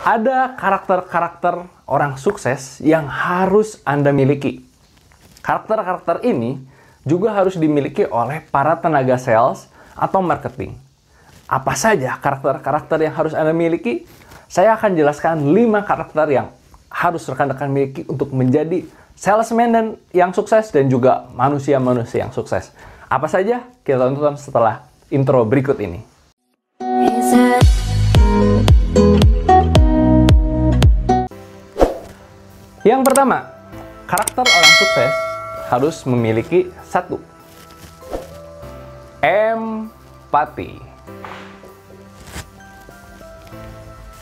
Ada karakter-karakter orang sukses yang harus Anda miliki. Karakter-karakter ini juga harus dimiliki oleh para tenaga sales atau marketing. Apa saja karakter-karakter yang harus Anda miliki? Saya akan jelaskan 5 karakter yang harus rekan-rekan miliki untuk menjadi salesman dan yang sukses dan juga manusia-manusia yang sukses. Apa saja? Kita tonton setelah intro berikut ini. Yang pertama, karakter orang sukses harus memiliki 1. Empati.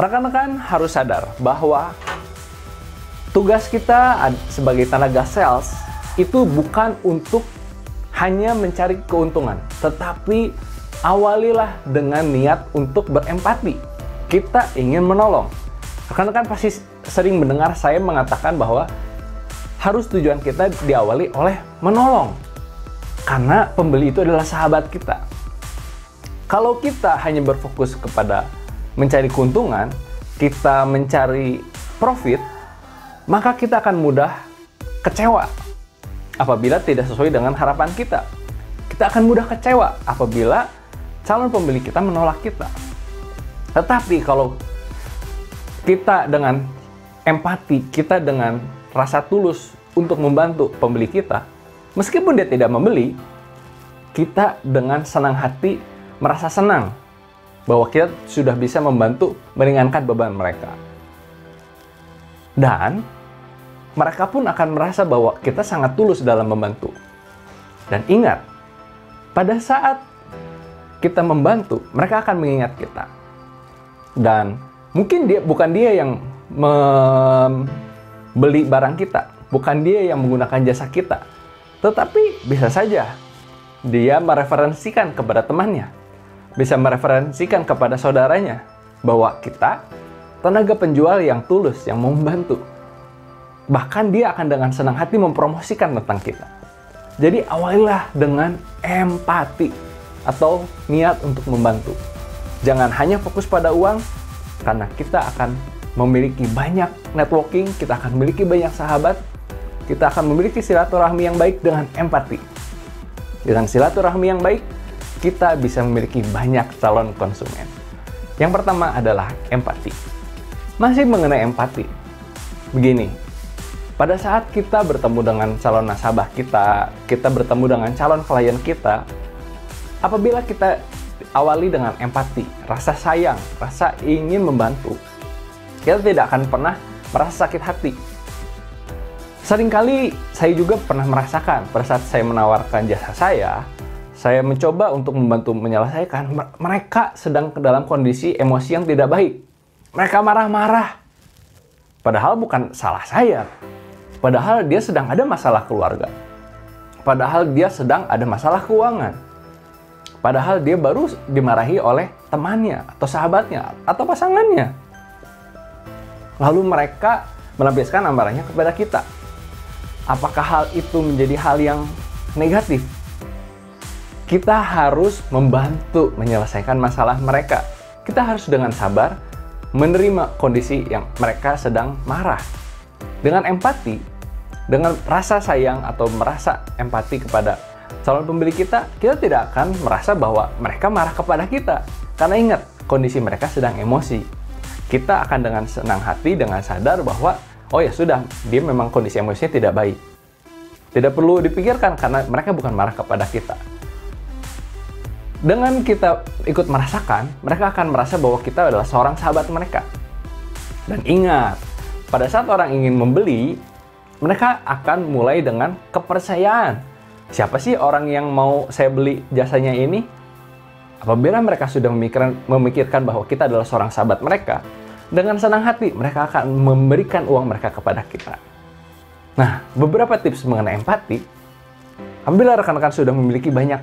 Rekan-rekan harus sadar bahwa tugas kita sebagai tenaga sales itu bukan untuk hanya mencari keuntungan, tetapi awalilah dengan niat untuk berempati. Kita ingin menolong. Rekan-rekan pasti sering mendengar saya mengatakan bahwa harus tujuan kita diawali oleh menolong. Karena pembeli itu adalah sahabat kita. Kalau kita hanya berfokus kepada mencari keuntungan, kita mencari profit, maka kita akan mudah kecewa apabila tidak sesuai dengan harapan kita. Kita akan mudah kecewa apabila calon pembeli kita menolak kita. Tetapi kalau kita dengan empati, kita dengan rasa tulus untuk membantu pembeli kita, meskipun dia tidak membeli, kita dengan senang hati merasa senang bahwa kita sudah bisa membantu meringankan beban mereka. Dan mereka pun akan merasa bahwa kita sangat tulus dalam membantu. Dan ingat, pada saat kita membantu, mereka akan mengingat kita. Dan mungkin bukan dia yang membeli barang kita, bukan dia yang menggunakan jasa kita, tetapi bisa saja dia mereferensikan kepada temannya, bisa mereferensikan kepada saudaranya bahwa kita tenaga penjual yang tulus, yang membantu. Bahkan dia akan dengan senang hati mempromosikan tentang kita. Jadi awalilah dengan empati atau niat untuk membantu. Jangan hanya fokus pada uang, karena kita akan memiliki banyak networking, kita akan memiliki banyak sahabat, kita akan memiliki silaturahmi yang baik dengan empati. Dengan silaturahmi yang baik, kita bisa memiliki banyak calon konsumen. Yang pertama adalah empati. Masih mengenai empati. Begini, pada saat kita bertemu dengan calon nasabah kita bertemu dengan calon klien kita, apabila kita awali dengan empati, rasa sayang, rasa ingin membantu, kita tidak akan pernah merasa sakit hati. Seringkali saya juga pernah merasakan pada saat saya menawarkan jasa saya mencoba untuk membantu menyelesaikan, mereka sedang dalam kondisi emosi yang tidak baik. Mereka marah-marah. Padahal bukan salah saya. Padahal dia sedang ada masalah keluarga. Padahal dia sedang ada masalah keuangan. Padahal dia baru dimarahi oleh temannya, atau sahabatnya, atau pasangannya. Lalu mereka melampiaskan amarahnya kepada kita. Apakah hal itu menjadi hal yang negatif? Kita harus membantu menyelesaikan masalah mereka. Kita harus dengan sabar menerima kondisi yang mereka sedang marah. Dengan empati, dengan rasa sayang atau merasa empati kepada calon pembeli kita tidak akan merasa bahwa mereka marah kepada kita. Karena ingat, kondisi mereka sedang emosi. Kita akan dengan senang hati, dengan sadar bahwa, oh ya sudah, dia memang kondisi emosinya tidak baik. Tidak perlu dipikirkan karena mereka bukan marah kepada kita. Dengan kita ikut merasakan, mereka akan merasa bahwa kita adalah seorang sahabat mereka. Dan ingat, pada saat orang ingin membeli, mereka akan mulai dengan kepercayaan. Siapa sih orang yang mau saya beli jasanya ini? Apabila mereka sudah memikirkan bahwa kita adalah seorang sahabat mereka, dengan senang hati mereka akan memberikan uang mereka kepada kita. Nah, beberapa tips mengenai empati. Apabila rekan-rekan sudah memiliki banyak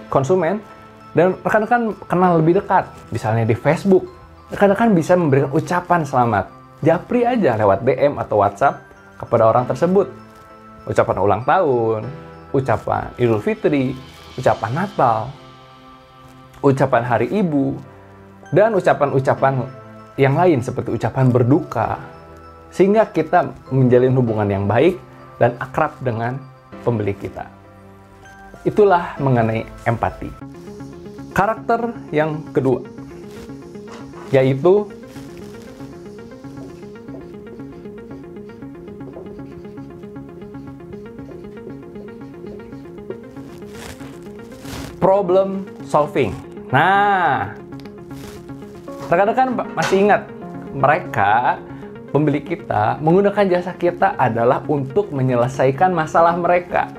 konsumen dan rekan-rekan kenal lebih dekat, misalnya di Facebook, rekan-rekan bisa memberikan ucapan selamat. Japri aja lewat DM atau WhatsApp kepada orang tersebut. Ucapan ulang tahun, ucapan Idul Fitri, ucapan Natal, ucapan Hari Ibu, dan ucapan-ucapan yang lain seperti ucapan berduka, sehingga kita menjalin hubungan yang baik dan akrab dengan pembeli kita. Itulah mengenai empati. Karakter yang kedua, yaitu problem solving. Nah, rekan-rekan masih ingat, mereka, pembeli kita, menggunakan jasa kita adalah untuk menyelesaikan masalah mereka.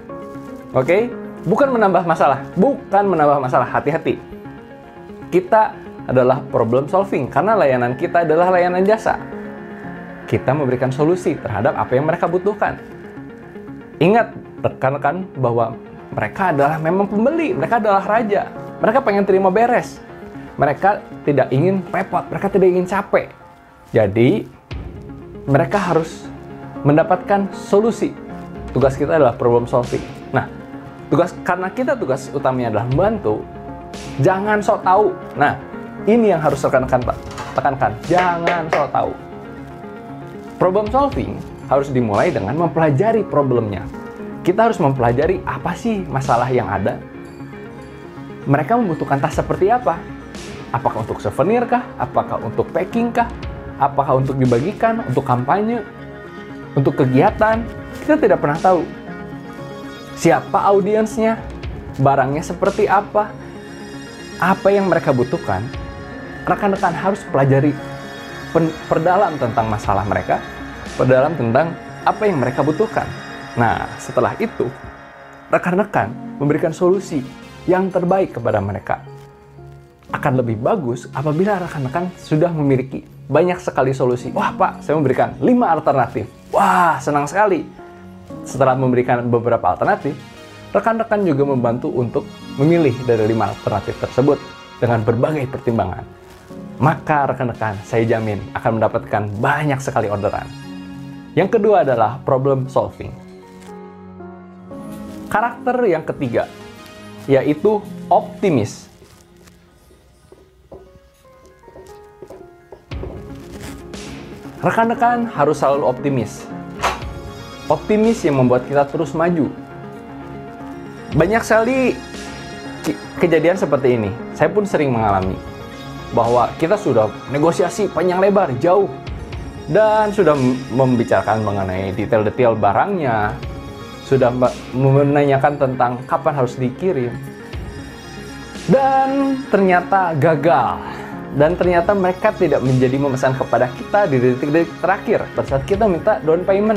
Oke? Bukan menambah masalah. Bukan menambah masalah. Hati-hati. Kita adalah problem solving, karena layanan kita adalah layanan jasa. Kita memberikan solusi terhadap apa yang mereka butuhkan. Ingat, rekan-rekan, bahwa mereka adalah memang pembeli. Mereka adalah raja. Mereka pengen terima beres. Mereka tidak ingin repot, mereka tidak ingin capek. Jadi, mereka harus mendapatkan solusi. Tugas kita adalah problem solving. Nah, karena kita tugas utamanya adalah membantu, jangan sok tahu. Nah, ini yang harus rekan-rekan tekankan. Jangan sok tahu. Problem solving harus dimulai dengan mempelajari problemnya. Kita harus mempelajari apa sih masalah yang ada. Mereka membutuhkan tas seperti apa? Apakah untuk souvenir kah? Apakah untuk packing kah? Apakah untuk dibagikan? Untuk kampanye? Untuk kegiatan? Kita tidak pernah tahu. Siapa audiensnya? Barangnya seperti apa? Apa yang mereka butuhkan? Rekan-rekan harus pelajari perdalam tentang masalah mereka, perdalam tentang apa yang mereka butuhkan. Nah, setelah itu, rekan-rekan memberikan solusi yang terbaik kepada mereka. Akan lebih bagus apabila rekan-rekan sudah memiliki banyak sekali solusi. Wah, Pak, saya memberikan 5 alternatif. Wah, senang sekali. Setelah memberikan beberapa alternatif, rekan-rekan juga membantu untuk memilih dari 5 alternatif tersebut dengan berbagai pertimbangan. Maka rekan-rekan, saya jamin akan mendapatkan banyak sekali orderan. Yang kedua adalah problem solving. Karakter yang ketiga, yaitu optimis. Rekan-rekan harus selalu optimis. Optimis yang membuat kita terus maju. Banyak sekali kejadian seperti ini. Saya pun sering mengalami. Bahwa kita sudah negosiasi panjang lebar, jauh. Dan sudah membicarakan mengenai detail-detail barangnya. Sudah menanyakan tentang kapan harus dikirim. Dan ternyata gagal. Dan ternyata mereka tidak menjadi memesan kepada kita di detik-detik terakhir pada saat kita minta down payment.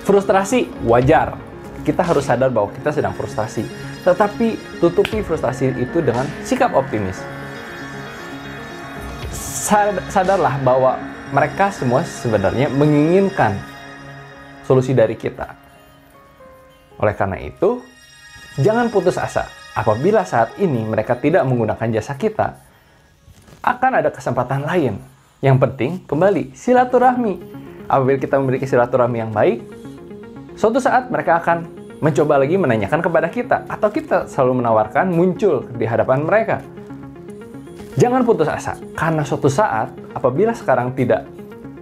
Frustrasi, wajar. Kita harus sadar bahwa kita sedang frustasi. Tetapi tutupi frustasi itu dengan sikap optimis. Sadarlah bahwa mereka semua sebenarnya menginginkan solusi dari kita. Oleh karena itu, jangan putus asa. Apabila saat ini mereka tidak menggunakan jasa kita, akan ada kesempatan lain. Yang penting, kembali, silaturahmi. Apabila kita memiliki silaturahmi yang baik, suatu saat mereka akan mencoba lagi menanyakan kepada kita. Atau kita selalu menawarkan muncul di hadapan mereka. Jangan putus asa, karena suatu saat, apabila sekarang tidak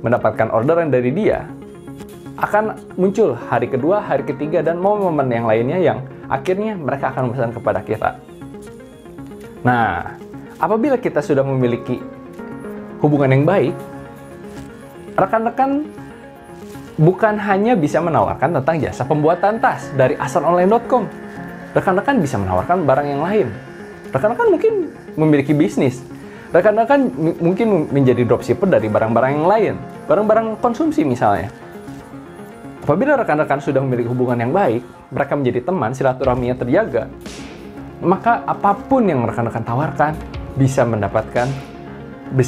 mendapatkan orderan dari dia, akan muncul hari kedua, hari ketiga, dan momen yang lainnya yang akhirnya mereka akan memesan kepada kita. Nah, apabila kita sudah memiliki hubungan yang baik, rekan-rekan bukan hanya bisa menawarkan tentang jasa pembuatan tas dari asanonline.com. Rekan-rekan bisa menawarkan barang yang lain. Rekan-rekan mungkin memiliki bisnis. Rekan-rekan mungkin menjadi dropshipper dari barang-barang yang lain. Barang-barang konsumsi misalnya. Apabila rekan-rekan sudah memiliki hubungan yang baik, mereka menjadi teman, silaturahminya terjaga, maka apapun yang rekan-rekan tawarkan bisa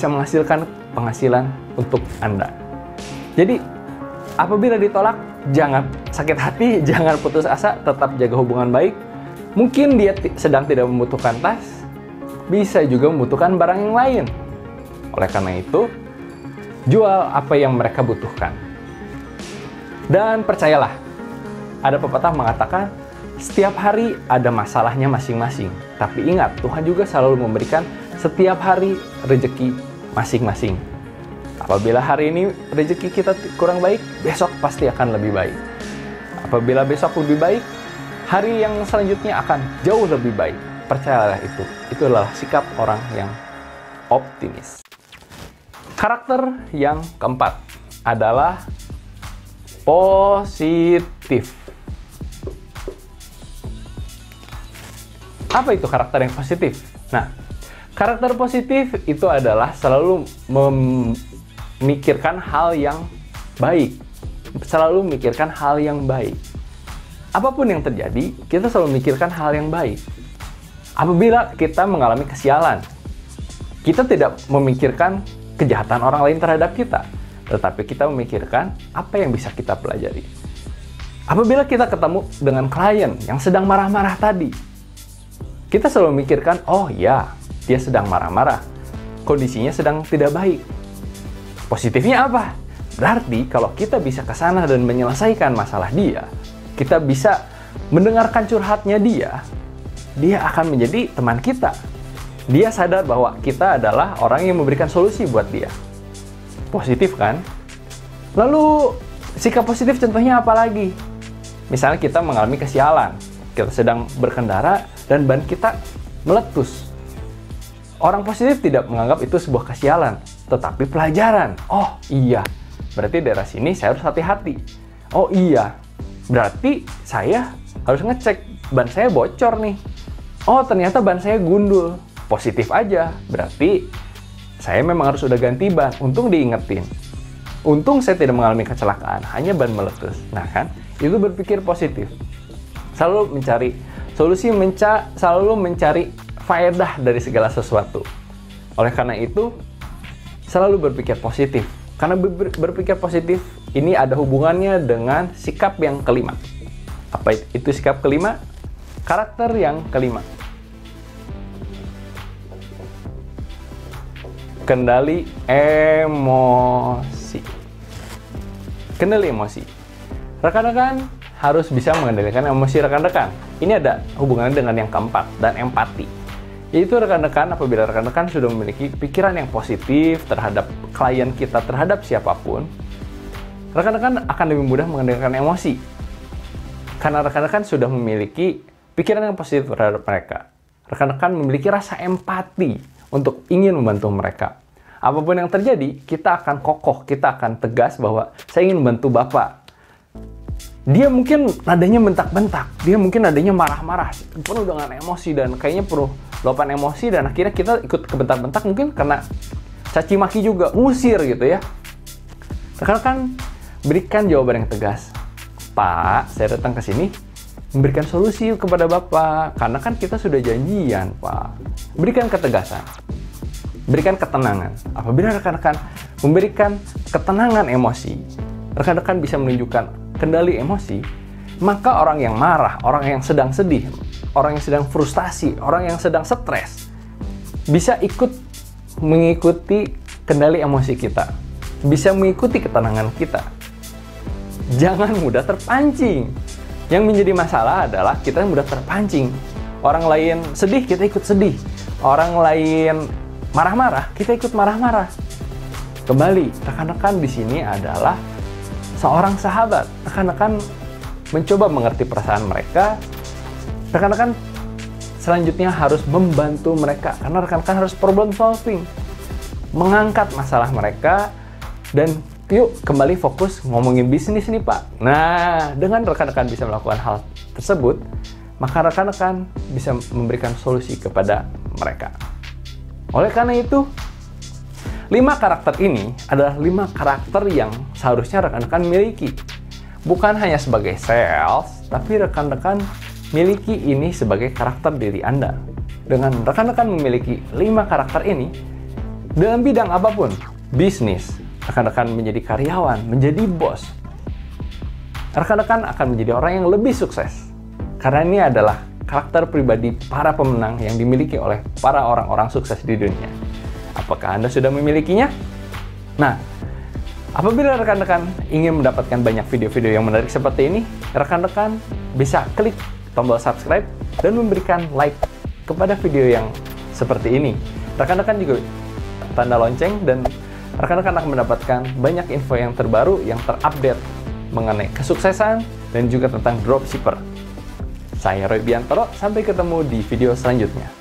menghasilkan penghasilan untuk Anda. Jadi, apabila ditolak, jangan sakit hati, jangan putus asa, tetap jaga hubungan baik. Mungkin dia sedang tidak membutuhkan tas, bisa juga membutuhkan barang yang lain. Oleh karena itu, jual apa yang mereka butuhkan. Dan percayalah, ada pepatah mengatakan, setiap hari ada masalahnya masing-masing. Tapi ingat, Tuhan juga selalu memberikan setiap hari rezeki masing-masing. Apabila hari ini rezeki kita kurang baik, besok pasti akan lebih baik. Apabila besok lebih baik, hari yang selanjutnya akan jauh lebih baik. Percayalah itu. Itu adalah sikap orang yang optimis. Karakter yang keempat adalah positif. Apa itu karakter yang positif? Nah, karakter positif itu adalah selalu memikirkan hal yang baik. Selalu memikirkan hal yang baik. Apapun yang terjadi, kita selalu memikirkan hal yang baik. Apabila kita mengalami kesialan, kita tidak memikirkan kejahatan orang lain terhadap kita, tetapi kita memikirkan apa yang bisa kita pelajari. Apabila kita ketemu dengan klien yang sedang marah-marah tadi, kita selalu memikirkan, oh ya, dia sedang marah-marah, kondisinya sedang tidak baik. Positifnya apa? Berarti kalau kita bisa ke sana dan menyelesaikan masalah dia, kita bisa mendengarkan curhatnya dia akan menjadi teman kita. Dia sadar bahwa kita adalah orang yang memberikan solusi buat dia. Positif kan? Lalu sikap positif contohnya apa lagi? Misalnya kita mengalami kesialan, kita sedang berkendara dan ban kita meletus. Orang positif tidak menganggap itu sebuah kesialan, tetapi pelajaran. Oh iya, berarti daerah sini saya harus hati-hati. Oh iya, berarti saya harus ngecek ban saya bocor nih. Oh ternyata ban saya gundul. Positif aja, berarti saya memang harus udah ganti ban. Untung diingetin. Untung saya tidak mengalami kecelakaan, hanya ban meletus. Nah kan, itu berpikir positif. Selalu mencari solusi, selalu mencari faedah dari segala sesuatu. Oleh karena itu, selalu berpikir positif. Karena berpikir positif ini ada hubungannya dengan sikap yang kelima. Apa itu sikap kelima? Karakter yang kelima. Kendali emosi. Kendali emosi. Rekan-rekan harus bisa mengendalikan emosi rekan-rekan. Ini ada hubungannya dengan yang keempat, dan empati. Yaitu rekan-rekan, apabila rekan-rekan sudah memiliki pikiran yang positif terhadap klien kita, terhadap siapapun, rekan-rekan akan lebih mudah mengendalikan emosi. Karena rekan-rekan sudah memiliki pikiran yang positif terhadap mereka. Rekan-rekan memiliki rasa empati untuk ingin membantu mereka. Apapun yang terjadi, kita akan kokoh, kita akan tegas bahwa saya ingin membantu Bapak. Dia mungkin nadanya bentak-bentak, dia mungkin nadanya marah-marah, penuh dengan emosi dan kayaknya perlu luapan emosi, dan akhirnya kita ikut kebentak-bentak mungkin karena caci maki juga, ngusir gitu ya. Rekan-rekan berikan jawaban yang tegas. Pak, saya datang ke sini memberikan solusi kepada Bapak, karena kan kita sudah janjian, Pak. Berikan ketegasan, berikan ketenangan. Apabila rekan-rekan memberikan ketenangan emosi, rekan-rekan bisa menunjukkan kendali emosi, maka orang yang marah, orang yang sedang sedih, orang yang sedang frustasi, orang yang sedang stres, bisa ikut mengikuti kendali emosi kita, bisa mengikuti ketenangan kita. Jangan mudah terpancing. Yang menjadi masalah adalah kita mudah terpancing. Orang lain sedih, kita ikut sedih. Orang lain marah-marah, kita ikut marah-marah. Kembali, rekan-rekan di sini adalah seorang sahabat. Rekan-rekan mencoba mengerti perasaan mereka. Rekan-rekan selanjutnya harus membantu mereka, karena rekan-rekan harus problem solving, mengangkat masalah mereka. Dan yuk kembali fokus ngomongin bisnis nih Pak. Nah, dengan rekan-rekan bisa melakukan hal tersebut, maka rekan-rekan bisa memberikan solusi kepada mereka. Oleh karena itu, 5 karakter ini adalah 5 karakter yang seharusnya rekan-rekan miliki. Bukan hanya sebagai sales, tapi rekan-rekan miliki ini sebagai karakter diri Anda. Dengan rekan-rekan memiliki 5 karakter ini, dalam bidang apapun, bisnis, rekan-rekan menjadi karyawan, menjadi bos, rekan-rekan akan menjadi orang yang lebih sukses. Karena ini adalah karakter pribadi para pemenang yang dimiliki oleh para orang-orang sukses di dunia. Apakah Anda sudah memilikinya? Nah, apabila rekan-rekan ingin mendapatkan banyak video-video yang menarik seperti ini, rekan-rekan bisa klik tombol subscribe dan memberikan like kepada video yang seperti ini. Rekan-rekan juga tanda lonceng, dan rekan-rekan akan mendapatkan banyak info yang terbaru yang terupdate mengenai kesuksesan dan juga tentang dropshipper. Saya Roy Biantoro, sampai ketemu di video selanjutnya.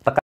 Tekan